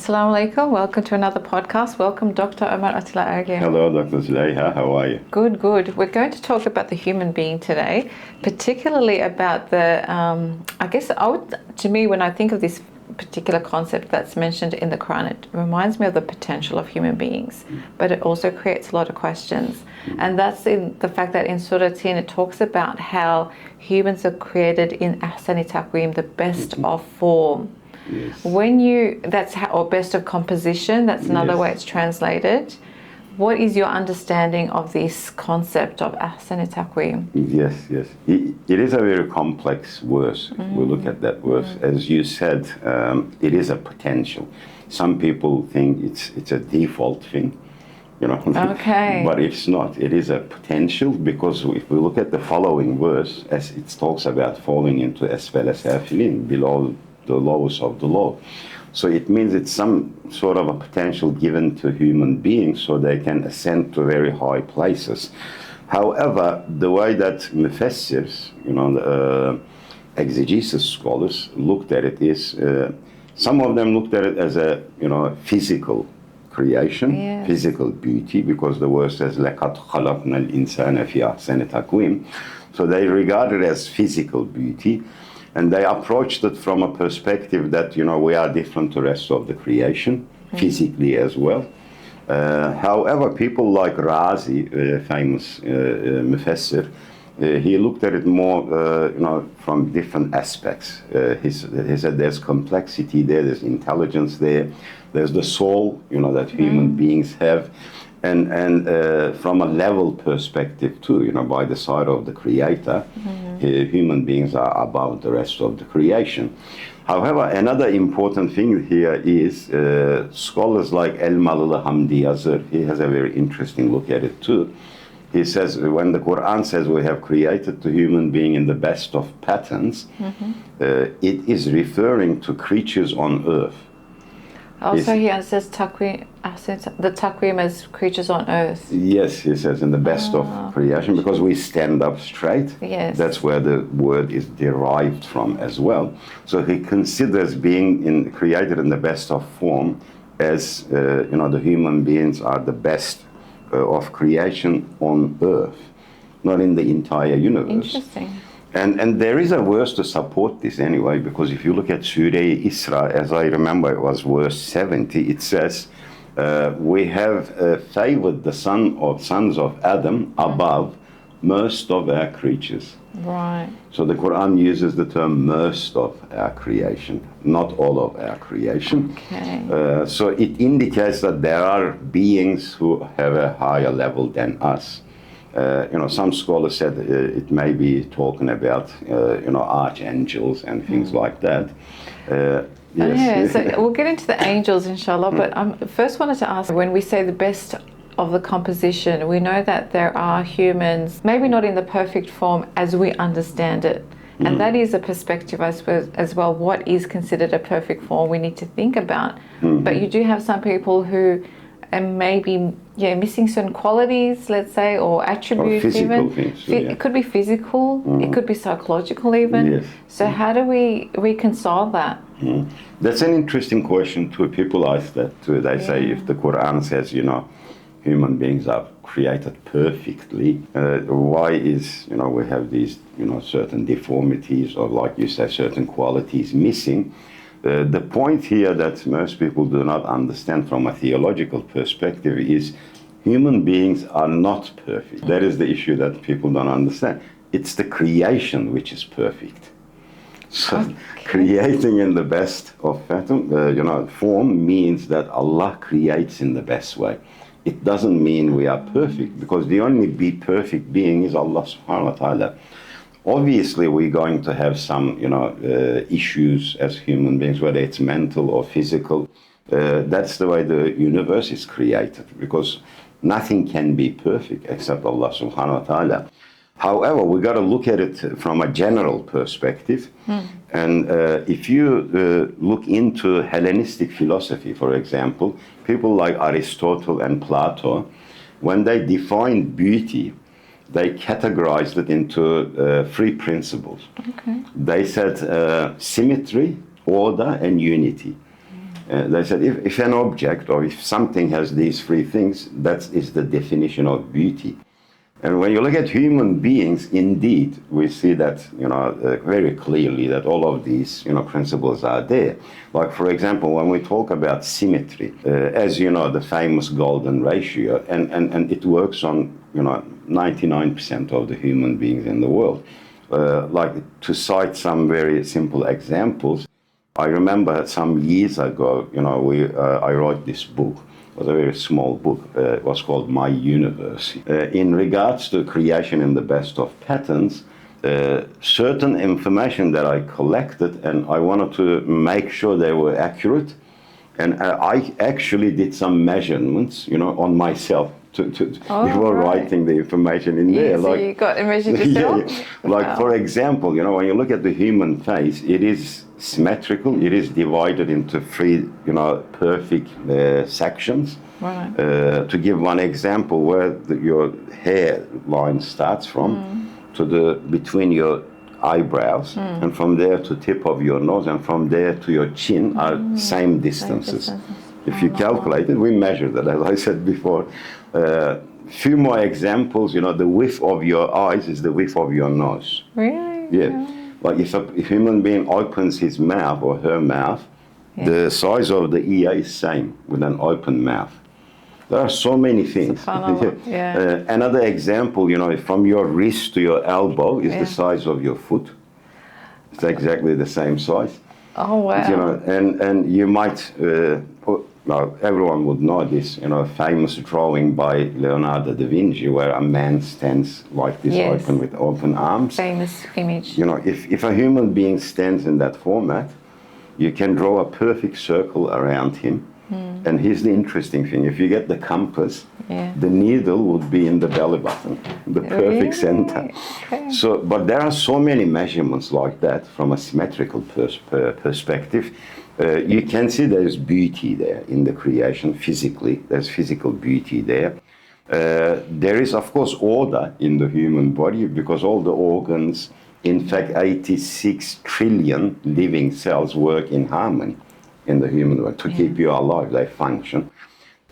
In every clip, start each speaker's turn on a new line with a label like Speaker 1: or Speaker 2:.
Speaker 1: Assalamu alaikum. Welcome to another podcast. Welcome, Dr. Omer Atilla Ergi.
Speaker 2: Hello, Dr. Zuleyha. How are you?
Speaker 1: Good, good. We're going to talk about the human being today, particularly about the, to me, when I think of this particular concept that's mentioned in the Quran, it reminds me of the potential of human beings, but it also creates a lot of questions. And that's in the fact that in Surah 10, it talks about how humans are created in ahsani taqwim, the best of form.
Speaker 2: Yes.
Speaker 1: Or best of composition, that's another way it's translated. What is your understanding of this concept of ahsani taqwim?
Speaker 2: Yes. It is a very complex verse. If we look at that verse, as you said, it is a potential. Some people think it's a default thing,
Speaker 1: Okay.
Speaker 2: But it's not. It is a potential, because if we look at the following verse, as it talks about falling into asfala safilin, below the lowest of the low. So it means it's some sort of a potential given to human beings so they can ascend to very high places. However, the way that mufassirs, the exegesis scholars looked at it is, some of them looked at it as a, physical creation, physical beauty, because the verse says, لَقَدْ خَلَقْنَا الْإِنسَانَ فِي أَحْسَنِ تَقْوِيمٍ. So they regard it as physical beauty. And they approached it from a perspective that, we are different to the rest of the creation, physically as well. However, people like Razi, famous mufassir, he looked at it more, from different aspects. He said there's complexity there, there's intelligence there, there's the soul, that human beings have. And from a level perspective too, by the side of the Creator, human beings are above the rest of the creation. However, another important thing here is scholars like Al-Malil Hamdi Yazir, he has a very interesting look at it too. He says, when the Quran says we have created the human being in the best of patterns, it is referring to creatures on earth.
Speaker 1: Also, he says the taqwim as creatures on earth.
Speaker 2: Yes, he says in the best of creation, because we stand up straight.
Speaker 1: Yes.
Speaker 2: That's where the word is derived from as well. So he considers being created in the best of form as, the human beings are the best of creation on earth, not in the entire universe.
Speaker 1: Interesting.
Speaker 2: And there is a verse to support this anyway, because if you look at Surah Isra, as I remember it was verse 70, it says, we have favored the sons of Adam above most of our creatures.
Speaker 1: Right.
Speaker 2: So the Quran uses the term most of our creation, not all of our creation.
Speaker 1: Okay.
Speaker 2: So it indicates that there are beings who have a higher level than us. Some scholars said it may be talking about, archangels and things like that.
Speaker 1: Yes. So we'll get into the angels, inshallah. But I first wanted to ask, when we say the best of the composition, we know that there are humans, maybe not in the perfect form as we understand it. And that is a perspective, I suppose, as well. What is considered a perfect form we need to think about. But you do have some people who and maybe missing certain qualities, let's say, or attributes,
Speaker 2: or physical
Speaker 1: even
Speaker 2: things,
Speaker 1: It could be physical, it could be psychological even.
Speaker 2: Yes.
Speaker 1: So how do we reconcile that?
Speaker 2: That's an interesting question too. People ask that too. They say, if the Quran says, human beings are created perfectly, why is, we have these, certain deformities, or like you say, certain qualities missing? The point here that most people do not understand from a theological perspective is human beings are not perfect. That is the issue that people don't understand. It's the creation which is perfect. So creating in the best of form means that Allah creates in the best way. It doesn't mean we are perfect, because the only perfect being is Allah subhanahu wa ta'ala. Obviously, we're going to have some, issues as human beings, whether it's mental or physical. That's the way the universe is created, because nothing can be perfect except Allah subhanahu wa ta'ala. However, we got to look at it from a general perspective. And if you look into Hellenistic philosophy, for example, people like Aristotle and Plato, when they defined beauty, they categorized it into 3 principles. Okay. They said symmetry, order, and unity. They said if an object or if something has these three things, that is the definition of beauty. And when you look at human beings, indeed, we see that, very clearly that all of these, principles are there. Like, for example, when we talk about symmetry, as you know, the famous golden ratio, and it works on, 99% of the human beings in the world. Like, to cite some very simple examples, I remember some years ago, I wrote this book. It was a very small book. It was called My Universe. In regards to creation in the best of patterns, certain information that I collected, and I wanted to make sure they were accurate, and I actually did some measurements, on myself before writing the information in there.
Speaker 1: So you got measured yourself?
Speaker 2: Yeah. Like, for example, when you look at the human face, it is symmetrical. It is divided into three, perfect sections.
Speaker 1: Right.
Speaker 2: To give one example, where your hair line starts from, to between your eyebrows, and from there to tip of your nose, and from there to your chin are same distances. If you calculate it, we measured it, as I said before. Few more examples, the width of your eyes is the width of your nose.
Speaker 1: Really?
Speaker 2: Yeah. Like if a human being opens his mouth or her mouth, the size of the ear is same with an open mouth. There are so many things. Another example, from your wrist to your elbow is the size of your foot. It's exactly the same size.
Speaker 1: Oh, wow.
Speaker 2: And you might, everyone would know this, famous drawing by Leonardo da Vinci where a man stands like this, open with open arms.
Speaker 1: Famous image.
Speaker 2: If a human being stands in that format, you can draw a perfect circle around him. And here's the interesting thing: if you get the compass, the needle would be in the belly button, the perfect center. Okay. So, but there are so many measurements like that from a symmetrical perspective. You can see there's beauty there in the creation physically. There's physical beauty there. There is, of course, order in the human body because all the organs, in fact, 86 trillion living cells work in harmony in the human body to keep you alive. They function.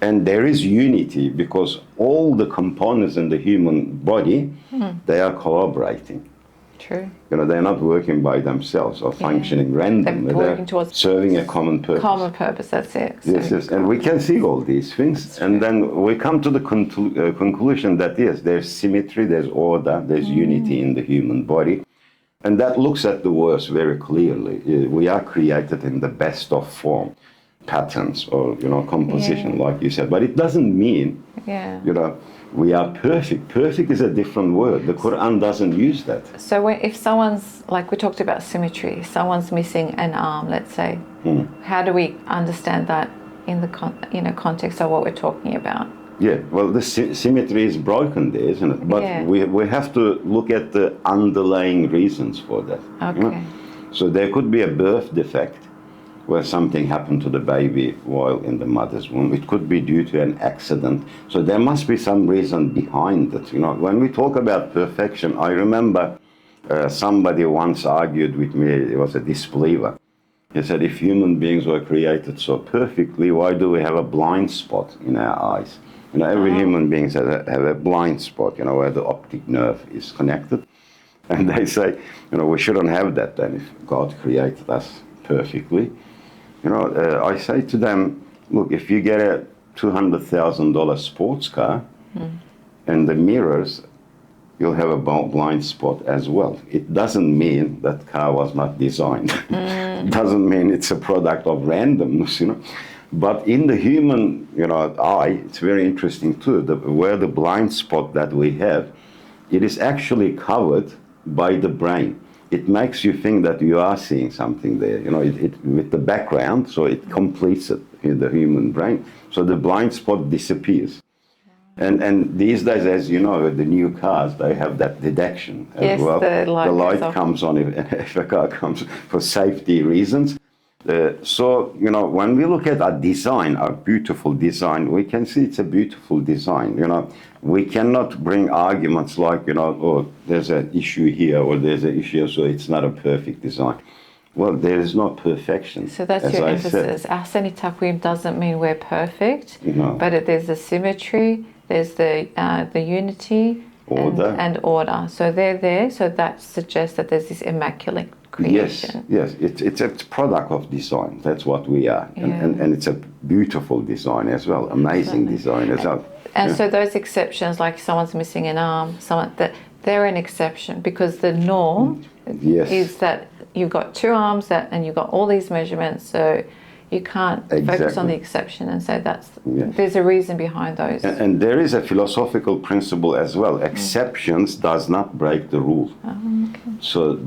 Speaker 2: And there is unity because all the components in the human body, they are collaborating.
Speaker 1: True.
Speaker 2: They're not working by themselves or functioning randomly.
Speaker 1: They're working towards
Speaker 2: serving a common purpose.
Speaker 1: Common purpose, that's it.
Speaker 2: Yes. And we can see all these things. And then we come to the conclusion that, yes, there's symmetry, there's order, there's unity in the human body. And that looks at the worst very clearly. We are created in the best of form, patterns or, composition, like you said. But it doesn't mean, we are perfect. Perfect is a different word. The Quran doesn't use that.
Speaker 1: So if someone's, like we talked about symmetry, someone's missing an arm, let's say, how do we understand that in the context of what we're talking about?
Speaker 2: Yeah, well, the symmetry is broken there, isn't it? But we have to look at the underlying reasons for that.
Speaker 1: Okay.
Speaker 2: So there could be a birth defect where something happened to the baby while in the mother's womb. It could be due to an accident. So there must be some reason behind it. When we talk about perfection, I remember somebody once argued with me, it was a disbeliever. He said, if human beings were created so perfectly, why do we have a blind spot in our eyes? Every human being have a blind spot, where the optic nerve is connected. And they say, we shouldn't have that then if God created us perfectly. I say to them, look, if you get a $200,000 sports car and the mirrors, you'll have a blind spot as well. It doesn't mean that car was not designed. It doesn't mean it's a product of randomness, But in the human, eye, it's very interesting too, where the blind spot that we have, it is actually covered by the brain. It makes you think that you are seeing something there, with the background, so it completes it in the human brain. So the blind spot disappears. And these days, as you know, with the new cars, they have that detection as well. The light comes on if a car comes for safety reasons. So, when we look at our design, our beautiful design, we can see it's a beautiful design. We cannot bring arguments like, oh, there's an issue here or there's an issue, so it's not a perfect design. Well, there is no perfection.
Speaker 1: So that's your emphasis. Ahsani taqwim doesn't mean we're perfect, but there's the symmetry, there's the unity, and order. So they're there. So that suggests that there's this immaculate creation.
Speaker 2: Yes. It's a product of design. That's what we are, and it's a beautiful design as well, amazing design as well.
Speaker 1: And so those exceptions, like someone's missing an arm, they're an exception because the norm is that you've got two arms and you've got all these measurements, so you can't focus on the exception and say there's a reason behind those.
Speaker 2: And there is a philosophical principle as well. Exceptions does not break the rule. So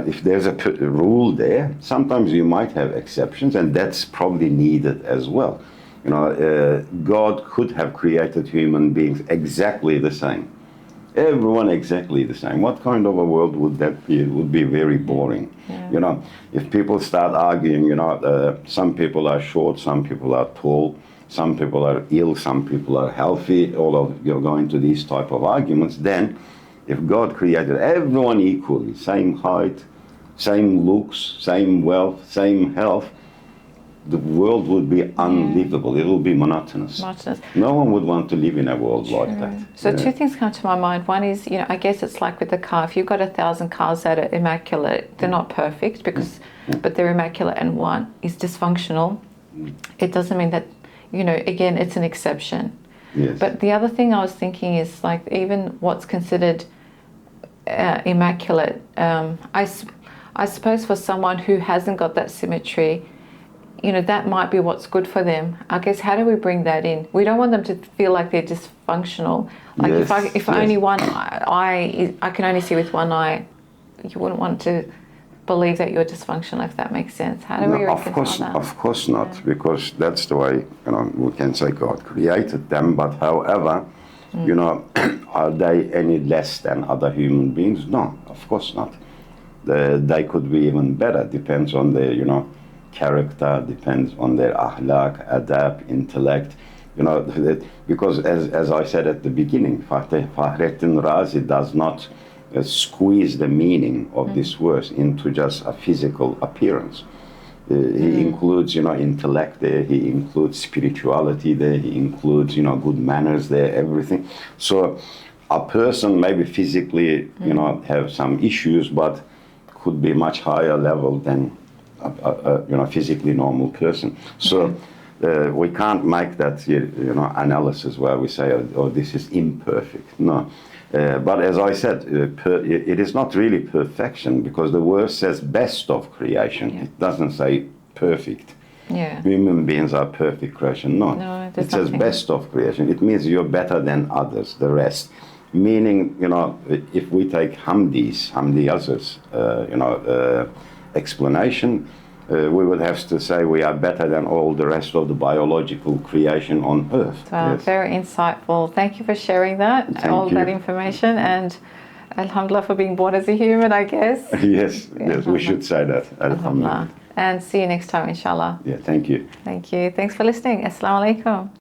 Speaker 2: if there's a rule there, sometimes you might have exceptions, and that's probably needed as well. God could have created human beings exactly the same. Everyone exactly the same. What kind of a world would that be? It would be very boring. If people start arguing, some people are short, some people are tall, some people are ill, some people are healthy, all of you go into these type of arguments, then if God created everyone equally, same height, same looks, same wealth, same health, the world would be unlivable. It would be monotonous. No one would want to live in a world like that.
Speaker 1: So two things come to my mind. One is, I guess it's like with the car. If you've got 1,000 cars that are immaculate, they're not perfect but they're immaculate, and one is dysfunctional. It doesn't mean that, again, it's an exception.
Speaker 2: Yes.
Speaker 1: But the other thing I was thinking is like even what's considered immaculate. I suppose for someone who hasn't got that symmetry, that might be what's good for them. I guess, how do we bring that in? We don't want them to feel like they're dysfunctional. Like if only one eye, I can only see with one eye, you wouldn't want to believe that you're dysfunctional, if that makes sense. How do we reconcile that?
Speaker 2: Of course not, because that's the way, we can say God created them, but however, are they any less than other human beings? No, of course not. They could be even better, depends on their, character, depends on their ahlak, adab, intellect, because as I said at the beginning, Fahrettin Razi does not squeeze the meaning of this verse into just a physical appearance. He includes, intellect there, he includes spirituality there, he includes, good manners there, everything. So a person maybe physically, have some issues, but could be much higher level than a physically normal person. So we can't make that analysis where we say, oh, this is imperfect. No. But as I said, it is not really perfection, because the verse says best of creation. It doesn't say perfect. Human beings are perfect creation. No, it says best of creation. It means you're better than others, the rest. Meaning, if we take Hamdi Yazır's, explanation, we would have to say we are better than all the rest of the biological creation on earth.
Speaker 1: Wow, very insightful. Thank you for sharing that, that information, and alhamdulillah for being born as a human, I guess.
Speaker 2: Yes, we should say that. Alhamdulillah.
Speaker 1: And see you next time, inshallah.
Speaker 2: Yeah, thank you.
Speaker 1: Thank you. Thanks for listening. Assalamu alaikum.